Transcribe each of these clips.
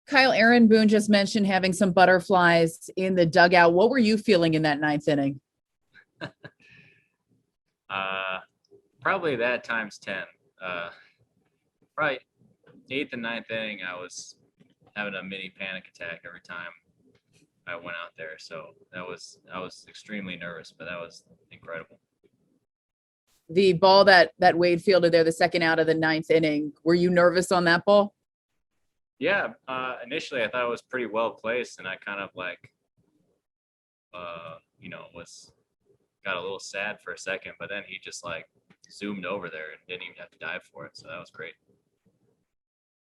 Kyle, Aaron Boone just mentioned having some butterflies in the dugout. What were you feeling in that ninth inning? Probably that times 10. Probably eighth and ninth inning, I was having a mini panic attack every time I went out there. So I was extremely nervous, but that was incredible. The ball that Wade fielded there, the second out of the ninth inning, were you nervous on that ball? Yeah, initially I thought it was pretty well placed, and I kind of like, was got a little sad for a second, but then he just like zoomed over there and didn't even have to dive for it, so that was great.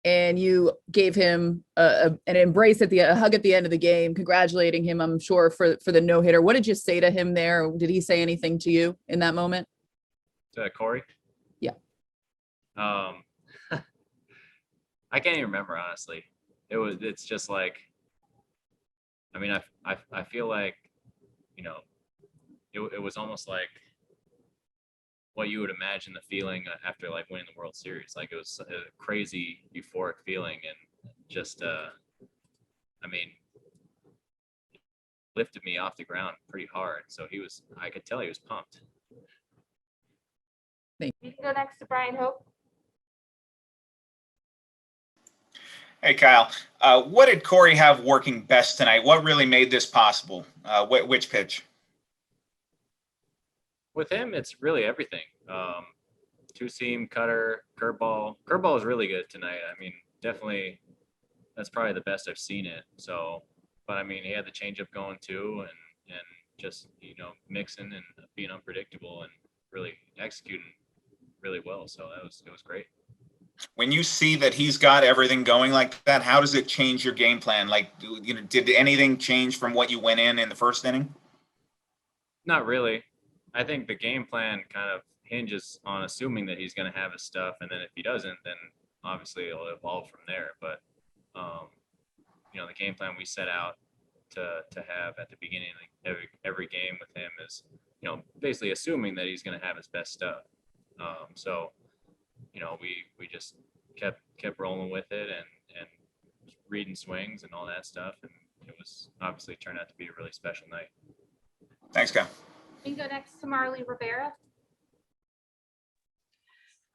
And you gave him an embrace a hug at the end of the game, congratulating him, I'm sure, for the no hitter. What did you say to him there? Did he say anything to you in that moment? Corey? Yeah. I can't even remember, honestly. It's just like, I mean, I feel like, it was almost like what you would imagine the feeling after like winning the World Series. Like it was a crazy euphoric feeling, and just, lifted me off the ground pretty hard. So I could tell he was pumped. You can go next to Brian Hope. Hey, Kyle. What did Corey have working best tonight? What really made this possible? Which pitch? With him, it's really everything. Two-seam, cutter, curveball. Curveball is really good tonight. I mean, definitely, that's probably the best I've seen it. So, but I mean, he had the changeup going too, and just mixing and being unpredictable and really executing really well. So it was great. When you see that he's got everything going like that, how does it change your game plan? Like, did anything change from what you went in the first inning? Not really. I think the game plan kind of hinges on assuming that he's going to have his stuff, and then if he doesn't, then obviously it'll evolve from there. But the game plan we set out to have at the beginning of every game with him is basically assuming that he's going to have his best stuff. We just kept rolling with it and reading swings and all that stuff, and it was obviously turned out to be a really special night. Thanks, Kyle. We can go next to Marley Rivera.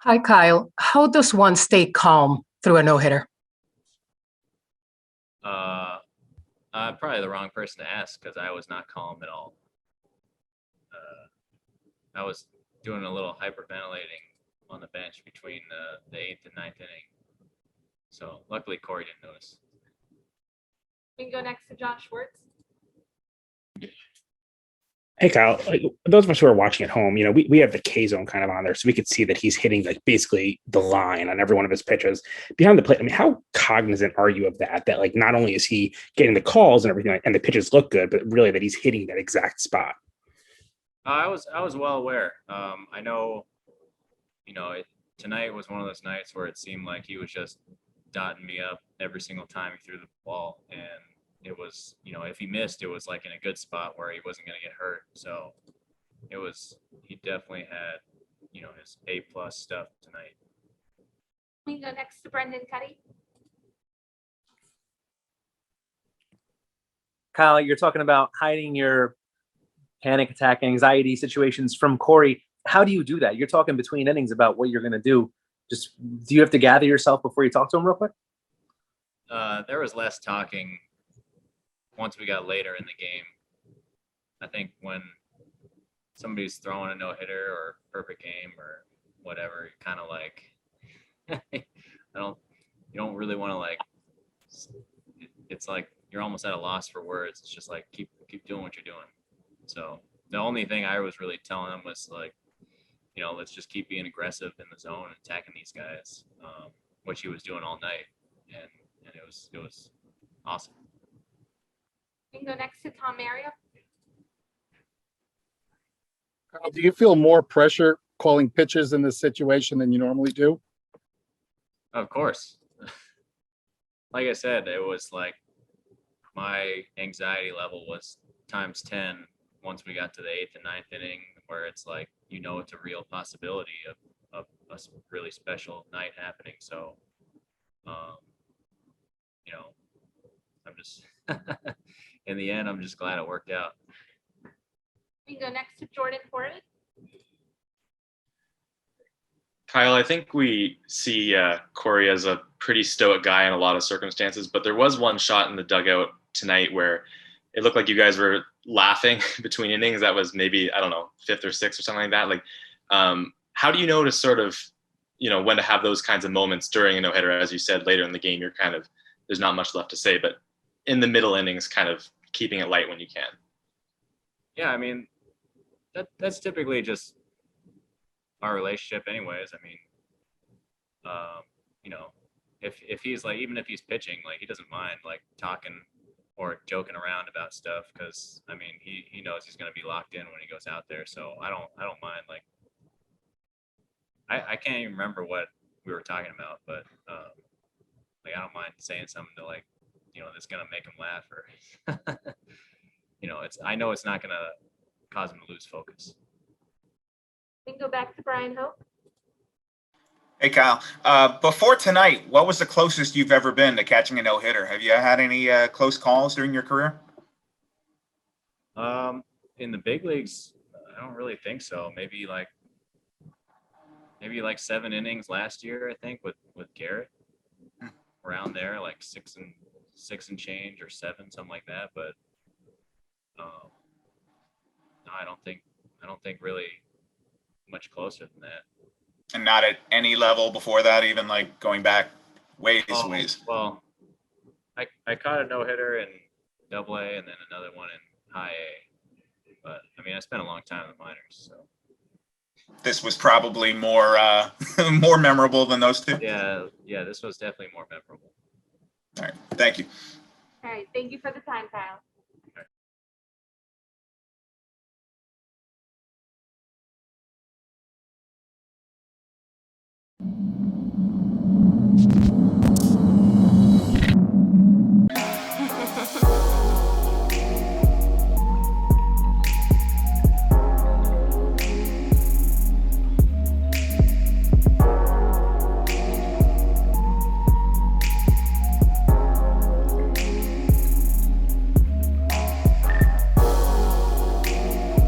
Hi, Kyle. How does one stay calm through a no-hitter? Probably the wrong person to ask, because I was not calm at all. I was doing a little hyperventilating on the bench between the eighth and ninth inning. So luckily Corey didn't notice. We can go next to John Schwartz. Hey, Kyle, like, those of us who are watching at home, we have the K zone kind of on there, so we could see that he's hitting like basically the line on every one of his pitches behind the plate. I mean, how cognizant are you of that like not only is he getting the calls and everything and the pitches look good, but really that he's hitting that exact spot? I was well aware. I know, tonight was one of those nights where it seemed like he was just dotting me up every single time he threw the ball, and it was, if he missed, it was like in a good spot where he wasn't going to get hurt. So he definitely had, his A+ stuff tonight. We can go next to Brendan Cuddy. Kyle, you're talking about hiding your panic attack, anxiety situations from Corey. How do you do that? You're talking between innings about what you're going to do. Just, do you have to gather yourself before you talk to him real quick? There was less talking once we got later in the game. I think when somebody's throwing a no-hitter or perfect game or whatever, you're kind of like, you don't really want to like, it's like you're almost at a loss for words. It's just like, keep doing what you're doing. So the only thing I was really telling him was like, let's just keep being aggressive in the zone and attacking these guys, which he was doing all night. And it was awesome. We can go next to Tom Mario. Do you feel more pressure calling pitches in this situation than you normally do? Of course. Like I said, it was like my anxiety level was times 10 once we got to the eighth and ninth inning, where it's like, it's a real possibility of a really special night happening. So, I'm just in the end, I'm just glad it worked out. We can go next to Jordan Horvath. Kyle, I think we see Corey as a pretty stoic guy in a lot of circumstances, but there was one shot in the dugout tonight where it looked like you guys were laughing between innings. That was maybe, I don't know, fifth or sixth or something like that. Like, how do you know to sort of, when to have those kinds of moments during a no-hitter? As you said, later in the game, you're kind of, there's not much left to say, but in the middle innings, kind of keeping it light when you can. Yeah, I mean, that's typically just our relationship anyways. I mean, if he's like, even if he's pitching, like he doesn't mind like talking or joking around about stuff, because I mean he knows he's going to be locked in when he goes out there. So I don't mind. Like I can't even remember what we were talking about, but like I don't mind saying something to like that's going to make him laugh, or I know it's not going to cause him to lose focus. We can go back to Brian Hope. Hey, Kyle. Before tonight, what was the closest you've ever been to catching a no-hitter? Have you had any close calls during your career? In the big leagues, I don't really think so. Maybe like 7 innings last year, I think, with Garrett. Around there, like six and change, or 7, something like that. But no, I don't think really much closer than that. And not at any level before that, even like going back ways. Well, I caught a no-hitter in Double-A and then another one in High A. But I mean, I spent a long time in the minors, so This was probably more more memorable than those two. yeah, this was definitely more memorable. All right, thank you. All right, thank you for the time, Kyle.